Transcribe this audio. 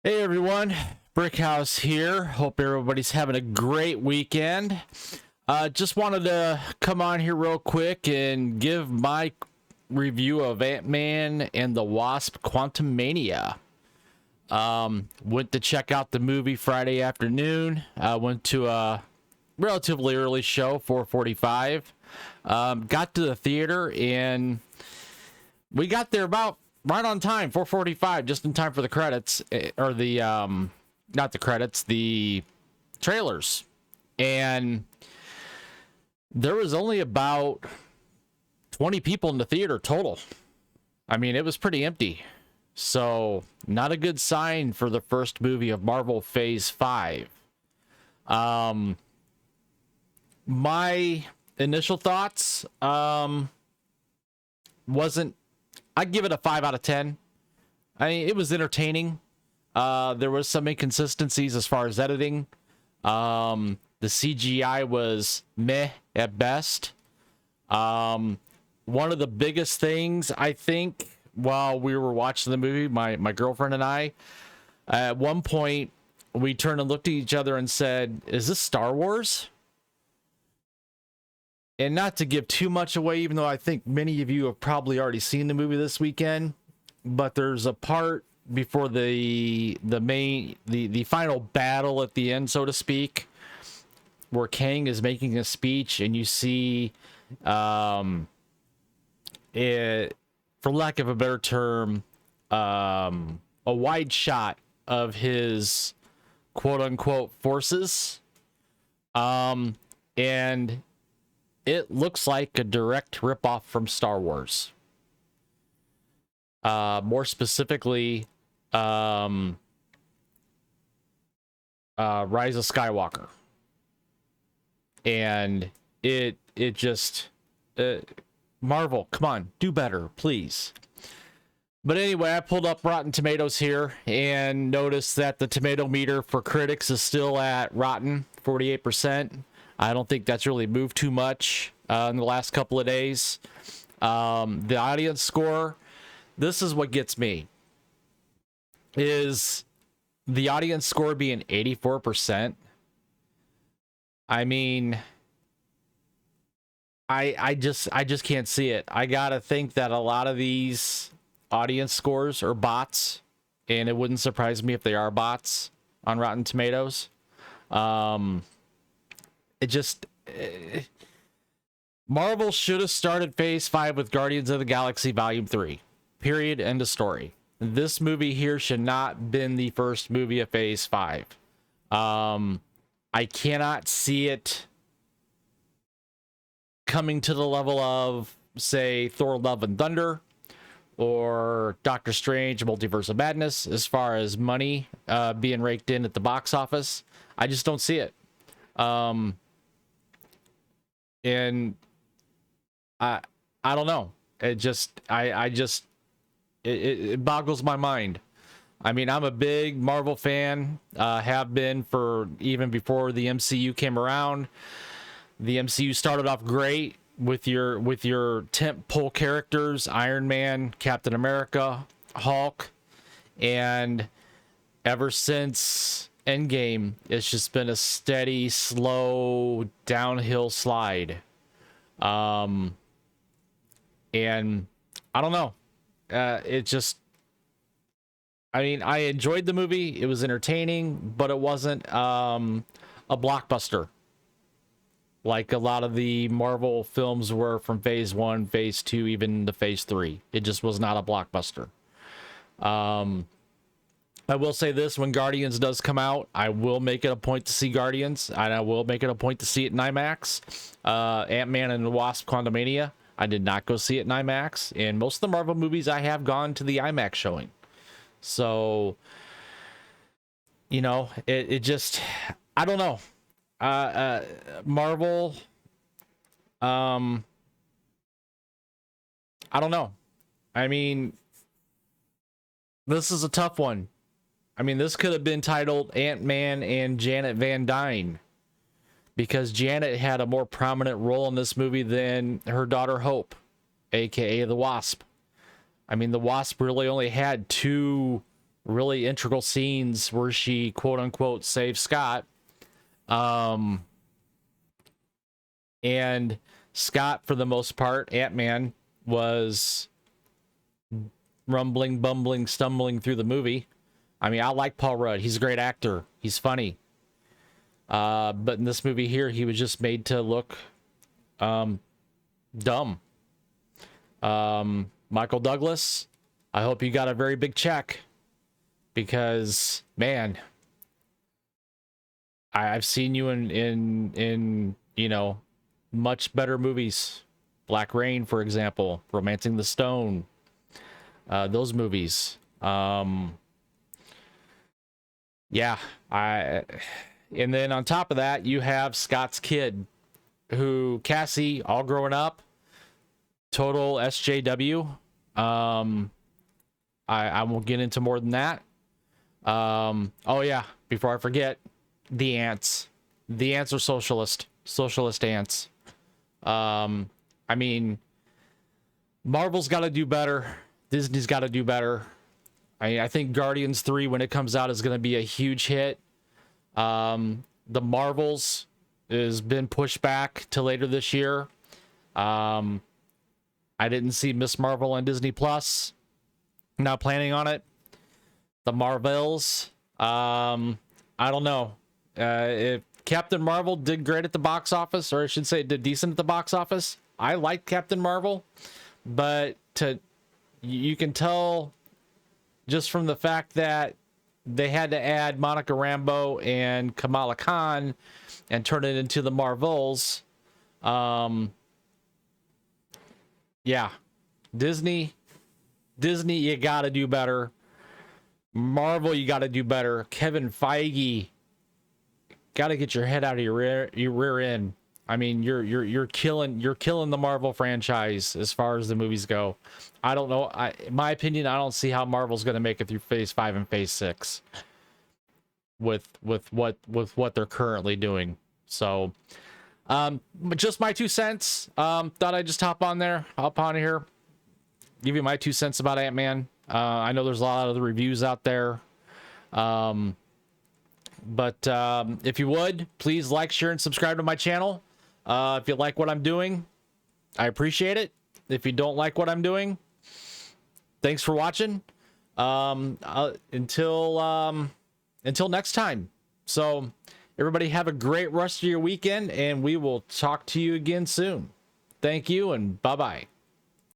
Hey everyone, Brickhouse here. Hope everybody's having a great weekend. Just wanted to come on here real quick and give my review of Antman and the Wasp Quantumania. Went to check out the movie Friday afternoon. Went to a relatively early show, 4:45. Got to the theater and we got there about right on time, 4:45, just in time for the credits, or the not the credits, the trailers. And there was only about 20 people in the theater total. I mean, it was pretty empty. So, not a good sign for the first movie of Marvel Phase 5. My initial thoughts wasn't, I'd give it a 5 out of 10. I mean, it was entertaining. There was some inconsistencies as far as editing. The CGI was meh at best. One of the biggest things, I think, while we were watching the movie, my girlfriend and I, at one point, we turned and looked at each other and said, "Is this Star Wars?" And not to give too much away, even though I think many of you have probably already seen the movie this weekend, but there's a part before the final battle at the end, so to speak, where Kang is making a speech, and you see, it, for lack of a better term, a wide shot of his quote-unquote forces, and it looks like a direct ripoff from Star Wars. More specifically, Rise of Skywalker. And it just, Marvel, come on, do better, please. But anyway, I pulled up Rotten Tomatoes here and noticed that the tomato meter for critics is still at rotten, 48%. I don't think that's really moved too much in the last couple of days. The audience score, this is what gets me, is the audience score being 84%. I mean, I just can't see it. I gotta think that a lot of these audience scores are bots, and it wouldn't surprise me if they are bots on Rotten Tomatoes. Marvel should have started Phase 5 with Guardians of the Galaxy Volume 3. Period. End of story. This movie here should not been the first movie of Phase 5. I cannot see it coming to the level of, say, Thor Love and Thunder or Doctor Strange Multiverse of Madness as far as money being raked in at the box office. I just don't see it. And I don't know. It just it boggles my mind. I mean, I'm a big Marvel fan, have been for even before the MCU came around. The MCU started off great with your tentpole characters, Iron Man, Captain America, Hulk, and ever since Endgame, it's just been a steady, slow downhill slide. And I don't know. It just, I mean, I enjoyed the movie. It was entertaining, but it wasn't a blockbuster like a lot of the Marvel films were from Phase 1, Phase 2, even the Phase 3. It just was not a blockbuster. I will say this, when Guardians does come out, I will make it a point to see Guardians, and I will make it a point to see it in IMAX. Antman and the Wasp Quantumania, I did not go see it in IMAX, and most of the Marvel movies I have gone to the IMAX showing. So, you know, it just, I don't know. Marvel, I don't know. I mean, this is a tough one. I mean, this could have been titled Ant-Man and Janet Van Dyne, because Janet had a more prominent role in this movie than her daughter Hope, aka the Wasp. I mean, the Wasp really only had two really integral scenes where she quote unquote saves Scott. And Scott, for the most part, Ant-Man, was rumbling, bumbling, stumbling through the movie. I mean, I like Paul Rudd. He's a great actor. He's funny. But in this movie here, he was just made to look dumb. Michael Douglas, I hope you got a very big check, because, man, I've seen you in you know, much better movies. Black Rain, for example, Romancing the Stone. Those movies. Yeah, and then on top of that, you have Scott's kid, who Cassie, all growing up, total SJW. I won't get into more than that. Oh yeah, before I forget, the ants. The ants are socialist ants. I mean, Marvel's got to do better. Disney's got to do better. I think Guardians 3, when it comes out, is going to be a huge hit. The Marvels has been pushed back to later this year. I didn't see Miss Marvel on Disney Plus. Not planning on it. The Marvels, I don't know. If Captain Marvel did great at the box office, or I should say did decent at the box office, I like Captain Marvel, but you can tell just from the fact that they had to add Monica Rambeau and Kamala Khan and turn it into the Marvels. Yeah, Disney, you gotta do better. Marvel, you gotta do better. Kevin Feige, gotta get your head out of your rear end. I mean, you're killing the Marvel franchise as far as the movies go. I don't know. In my opinion, I don't see how Marvel's gonna make it through Phase 5 and Phase 6 with what they're currently doing. So, just my 2 cents. Thought I'd just hop on here, give you my 2 cents about Ant-Man. I know there's a lot of the reviews out there. But if you would, please like, share, and subscribe to my channel. If you like what I'm doing, I appreciate it. If you don't like what I'm doing, thanks for watching. Until next time. So everybody have a great rest of your weekend, and we will talk to you again soon. Thank you, and bye-bye.